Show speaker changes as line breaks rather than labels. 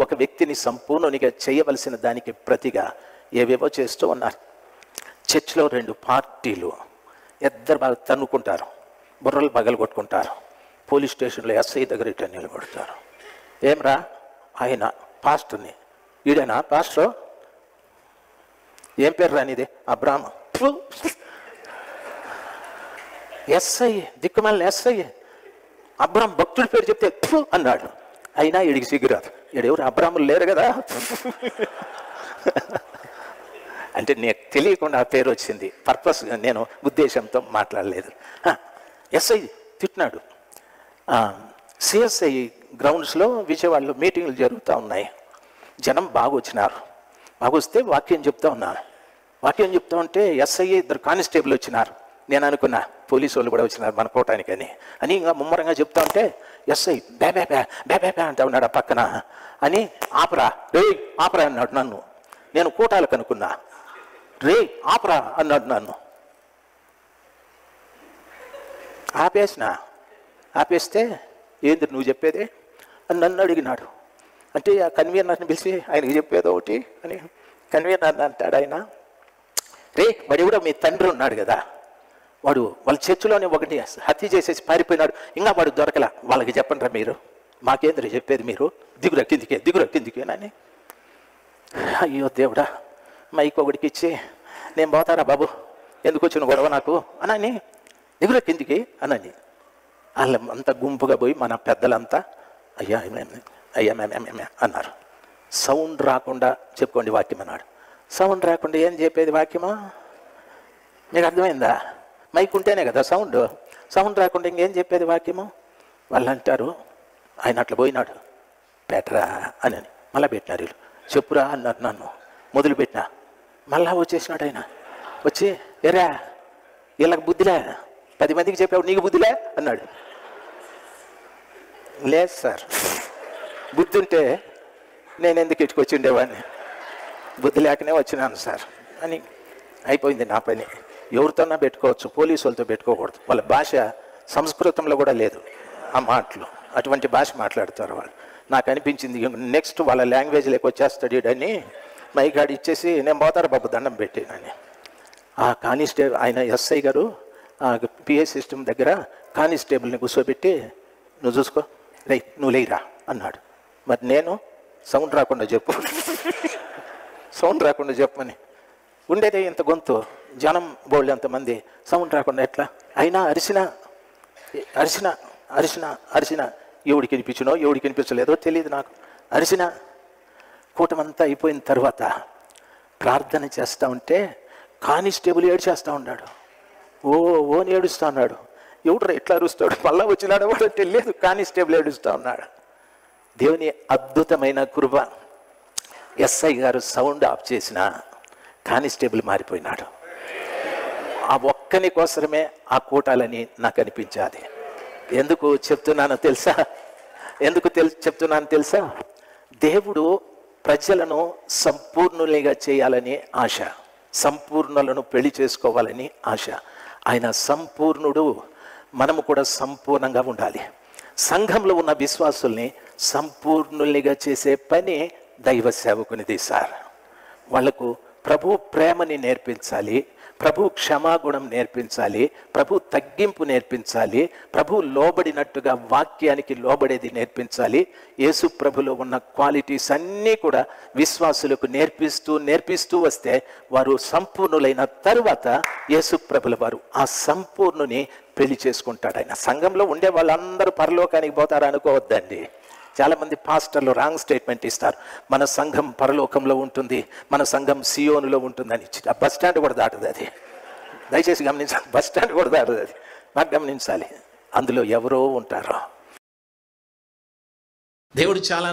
ఒక వ్యక్తిని సంపూర్ణునిగా చేయవలసిన దానికి ప్రతిగా ఏవేవో చేస్తూ ఉన్నారు. చర్చిలో 2 పార్టీలు, ఇద్దరు బాగా తన్నుకుంటారు, బుర్రలు పగలు కొట్టుకుంటారు. పోలీస్ స్టేషన్లో ఎస్ఐ దగ్గర ఇట్లా నిలబడతారు. ఏమ్రా ఆయన పాస్టర్ని, ఈడేనా పాస్టర్? ఏం పేరు రానిది? అబ్రాహ్మ. ఎస్ఐ, దిక్కుమాలిన ఎస్ఐ అబ్రాహ్మ భక్తుడి పేరు చెప్తే అన్నాడు. అయినా ఈడికి సిగ్గురాదు. ఈడెవరు అబ్రాహ్మలు లేరు కదా. అంటే నీకు తెలియకుండా ఆ పేరు వచ్చింది, పర్పస్గా నేను ఉద్దేశంతో మాట్లాడలేదు. ఎస్ఐ తిట్టినాడు. సిఎస్ఐ గ్రౌండ్స్లో విజయవాడలో మీటింగ్లు జరుగుతూ ఉన్నాయి. జనం బాగా వచ్చినారు. బాగా వస్తే వాక్యం చెప్తా ఉన్నాను. వాక్యం చెప్తా ఉంటే ఎస్ఐ 2 కానిస్టేబుల్ వచ్చినారు. నేను అనుకున్నా పోలీసు వాళ్ళు కూడా వచ్చినారు మనకోవటానికని అని ఇంకా ముమ్మరంగా చెప్తా ఉంటే ఎస్ఐ బ్యా బ్యా బ్యా బ్యా బ్యా బ్యా అంటా ఉన్నాడు ఆ పక్కన. అని ఆపరా రే ఆపరా అన్నాడు నన్ను. నేను కూటాలకు అనుకున్నా. రే ఆపరా అన్నాడు నన్ను. ఆపేస్తే ఏంది నువ్వు చెప్పేది అని నన్ను అడిగినాడు. అంటే ఆ కన్వీనర్ని పిలిచి ఆయనకి చెప్పేది ఒకటి అని కన్వీనర్ అంటాడు. ఆయన రే వాడు కూడా మీ తండ్రి ఉన్నాడు కదా, వాడు వాళ్ళ చర్చిలోనే ఒకటి హత్య చేసేసి పారిపోయినాడు, ఇంకా వాడు దొరకలా, వాళ్ళకి చెప్పండి రా మీరు, మాకేంద్ర చెప్పేది మీరు, దిగురా కిందికి అని. అయ్యో దేవుడా, మైక్ ఒకటికి ఇచ్చి నేను పోతారా బాబు, ఎందుకు వచ్చిన గొడవ నాకు అని, దిగురా కిందికి అని. వాళ్ళ అంతా గుంపుగా పోయి మన పెద్దలంతా అయ్యా అయ్యా మేమే అన్నారు. సౌండ్ రాకుండా చెప్పుకోండి వాక్యం అన్నాడు. సౌండ్ రాకుండా ఏం చెప్పేది వాక్యమా? మీకు అర్థమైందా? మైక్ ఉంటేనే కదా సౌండ్ రాకుండా ఇంకేం చెప్పేది వాక్యము? వాళ్ళు అంటారు ఆయన అట్లా పోయినాడు పెట్టరా అని. మళ్ళీ పెట్టినారు వీళ్ళు. చెప్పురా అన్నారు. నన్ను మొదలుపెట్టినా. మళ్ళా వచ్చేసినాడు ఆయన. వచ్చి ఎరా వీళ్ళకి బుద్ధిలే, 10 మందికి చెప్పావు నీకు బుద్ధిలే అన్నాడు. లేదు సార్, బుద్ధి ఉంటే నేను ఎందుకు ఇటుకొచ్చి ఉండేవాడిని, బుద్ధి లేకనే వచ్చినాను సార్ అని. అయిపోయింది నా పని. ఎవరితోనా పెట్టుకోవచ్చు, పోలీసు వాళ్ళతో పెట్టుకోకూడదు. వాళ్ళ భాష సంస్కృతంలో కూడా లేదు ఆ మాటలు, అటువంటి భాష మాట్లాడతారు వాళ్ళు. నాకు అనిపించింది నెక్స్ట్ వాళ్ళ లాంగ్వేజ్లోకి వచ్చేస్తాడు అని మైగాడు ఇచ్చేసి నేను పోతారు బాబు దండం పెట్టినని. ఆ కానిస్టేబుల్ ఆయన ఎస్ఐ గారు ఆ పిఏ సిస్టమ్ దగ్గర కానిస్టేబుల్ని కూర్చోబెట్టి నువ్వు చూసుకో రే నువ్వు లేరా అన్నాడు. మరి నేను సౌండ్ రాకుండా చెప్పమని ఉండేదే ఇంత గొంతు, జనం బోళ్ళు ఎంతమంది, సౌండ్ రాకుండా ఎట్లా? అయినా అరిసిన ఎవడికి వినిపించినో ఎవడికి వినిపించలేదో తెలియదు నాకు. అరిసిన కూటమంతా అయిపోయిన తర్వాత ప్రార్థన చేస్తూ ఉంటే కానిస్టేబుల్ ఏడ్చేస్తూ ఉన్నాడు. ఓని ఏడుస్తూ ఉన్నాడు. ఎవడు ఎట్లా అరుస్తాడు, మళ్ళా వచ్చినాడు వాడు తెలియదు, కానిస్టేబుల్ ఏడుస్తూ ఉన్నాడు. దేవుని అద్భుతమైన కృప. ఎస్ఐ గారు సౌండ్ ఆఫ్ చేసిన కానిస్టేబుల్ మారిపోయినాడు. ఆ ఒక్కని కోసమే ఆ కూటాలని నాకు అనిపించాది. ఎందుకు చెప్తున్నానో తెలుసా? దేవుడు ప్రజలను సంపూర్ణులుగా చేయాలని ఆశ, సంపూర్ణులను పెళ్లి చేసుకోవాలని ఆశ. ఆయన సంపూర్ణుడు, మనము కూడా సంపూర్ణంగా ఉండాలి. సంఘంలో ఉన్న విశ్వాసుల్ని సంపూర్ణులుగా చేసే పని దైవ సేవకునిది సార్. వాళ్లకు ప్రభు ప్రేమని నేర్పించాలి, ప్రభు క్షమాగుణం నేర్పించాలి, ప్రభు తగ్గింపు నేర్పించాలి, ప్రభు లోబడినట్టుగా వాక్యానికి లోబడేది నేర్పించాలి. యేసు ప్రభులో ఉన్న క్వాలిటీస్ అన్నీ కూడా విశ్వాసులకు నేర్పిస్తూ వస్తే వారు సంపూర్ణులైన తరువాత యేసు ప్రభుల వారు ఆ సంపూర్ణుని పెళ్లి చేసుకుంటాడు. ఆయన సంఘంలో ఉండే వాళ్ళందరూ పరలోకానికి పోతారు అనుకోవద్దండి. చాలామంది పాస్టర్లు రాంగ్ స్టేట్మెంట్ ఇస్తారు. మన సంఘం పరలోకంలో ఉంటుంది, మన సంఘం సియోనులో ఉంటుందని. ఆ బస్ స్టాండ్ కూడా దాటదు అది. దయచేసి గమనించాలి, బస్ స్టాండ్ కూడా దాటదు అది. నాకు గమనించాలి, అందులో ఎవరో ఉంటారో. దేవుడు చాలా